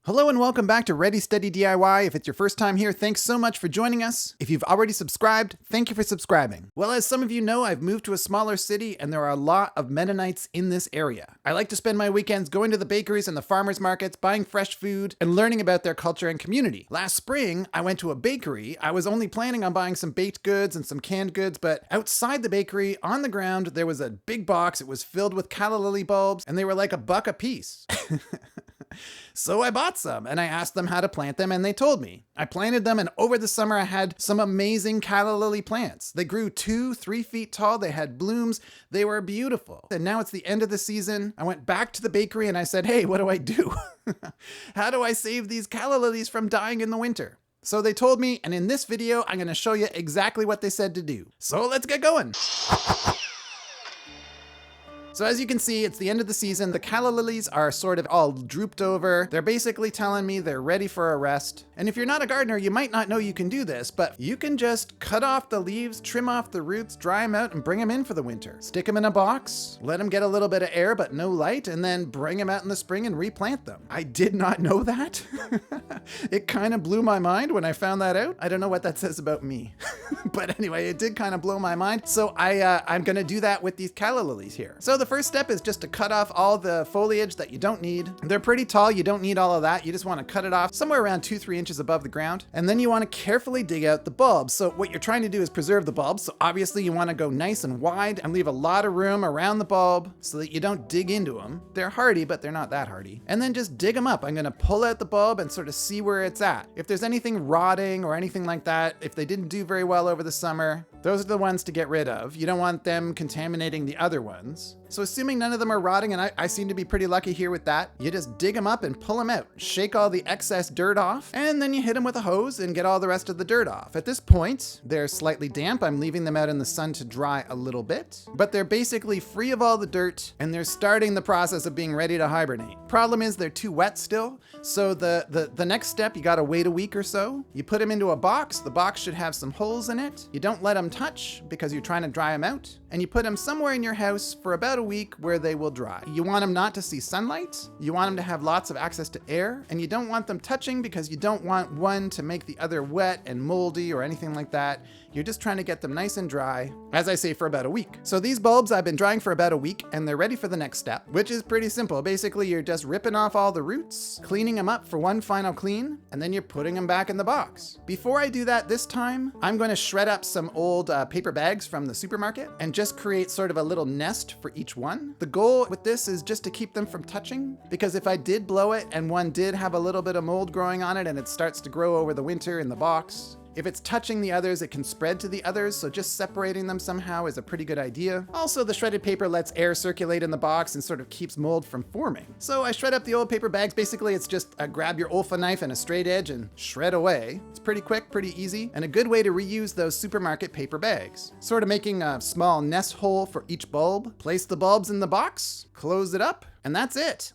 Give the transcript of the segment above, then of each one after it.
Hello and welcome back to reaDIYsteaDIY. If it's your first time here, thanks so much for joining us. If you've already subscribed, thank you for subscribing. Well, as some of you know, I've moved to a smaller city and there are a lot of Mennonites in this area. I like to spend my weekends going to the bakeries and the farmers markets, buying fresh food, and learning about their culture and community. Last spring, I went to a bakery. I was only planning on buying some baked goods and some canned goods, but outside the bakery, on the ground, there was a big box. It was filled with calla lily bulbs, and they were like $1 a piece. So I bought some and I asked them how to plant them and they told me. I planted them and over the summer I had some amazing calla lily plants. They grew 2-3 feet tall. They had blooms. They were beautiful. And now it's the end of the season. I went back to the bakery and I said, hey, what do I do? How do I save these calla lilies from dying in the winter? So they told me, and in this video, I'm going to show you exactly what they said to do. So let's get going. So as you can see, it's the end of the season. The calla lilies are sort of all drooped over. They're basically telling me they're ready for a rest. And if you're not a gardener, you might not know you can do this, but you can just cut off the leaves, trim off the roots, dry them out, and bring them in for the winter. Stick them in a box, let them get a little bit of air, but no light, and then bring them out in the spring and replant them. I did not know that. It kind of blew my mind when I found that out. I don't know what that says about me. But anyway, it did kind of blow my mind. So I'm gonna do that with these calla lilies here. So the first step is just to cut off all the foliage that you don't need. They're pretty tall, you don't need all of that. You just want to cut it off somewhere around 2-3 inches above the ground. And then you want to carefully dig out the bulbs. So what you're trying to do is preserve the bulbs. So obviously you want to go nice and wide and leave a lot of room around the bulb so that you don't dig into them. They're hardy, but they're not that hardy. And then just dig them up. I'm going to pull out the bulb and sort of see where it's at. If there's anything rotting or anything like that, if they didn't do very well over the summer, those are the ones to get rid of. You don't want them contaminating the other ones. So assuming none of them are rotting, and I seem to be pretty lucky here with that, you just dig them up and pull them out. Shake all the excess dirt off, and then you hit them with a hose and get all the rest of the dirt off. At this point, they're slightly damp. I'm leaving them out in the sun to dry a little bit, but they're basically free of all the dirt, and they're starting the process of being ready to hibernate. Problem is they're too wet still, so the next step, you gotta wait a week or so. You put them into a box. The box should have some holes in it. You don't let them touch because you're trying to dry them out, and you put them somewhere in your house for about a week where they will dry. You want them not to see sunlight. You want them to have lots of access to air, and you don't want them touching because you don't want one to make the other wet and moldy or anything like that. You're just trying to get them nice and dry, as I say, for about a week. So these bulbs I've been drying for about a week and they're ready for the next step, which is pretty simple. Basically, you're just ripping off all the roots, cleaning them up for one final clean, and then you're putting them back in the box. Before I do that this time, I'm going to shred up some old paper bags from the supermarket and just create sort of a little nest for each one. The goal with this is just to keep them from touching, because if I did blow it and one did have a little bit of mold growing on it and it starts to grow over the winter in the box, if it's touching the others, it can spread to the others, so just separating them somehow is a pretty good idea. Also, the shredded paper lets air circulate in the box and sort of keeps mold from forming. So I shred up the old paper bags. Basically, it's just grab your Olfa knife and a straight edge and shred away. It's pretty quick, pretty easy, and a good way to reuse those supermarket paper bags. Sort of making a small nest hole for each bulb. Place the bulbs in the box, close it up, and that's it.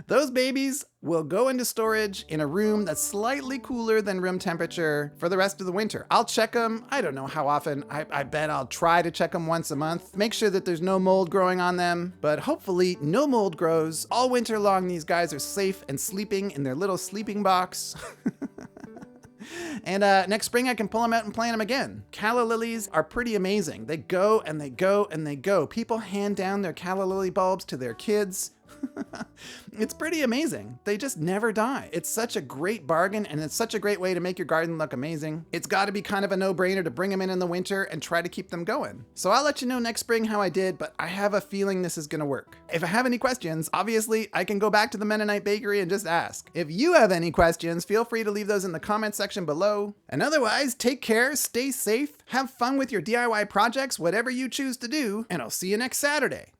Those babies will go into storage in a room that's slightly cooler than room temperature for the rest of the winter. I'll check them. I don't know how often. I bet I'll try to check them once a month. Make sure that there's no mold growing on them, but hopefully no mold grows. All winter long, these guys are safe and sleeping in their little sleeping box. And next spring, I can pull them out and plant them again. Calla lilies are pretty amazing. They go and they go and they go. People hand down their calla lily bulbs to their kids. It's pretty amazing. They just never die. It's such a great bargain, and it's such a great way to make your garden look amazing. It's got to be kind of a no-brainer to bring them in the winter and try to keep them going. So I'll let you know next spring how I did, but I have a feeling this is going to work. If I have any questions, obviously I can go back to the Mennonite bakery and just ask. If you have any questions, feel free to leave those in the comment section below. And otherwise, take care, stay safe, have fun with your DIY projects, whatever you choose to do, and I'll see you next Saturday.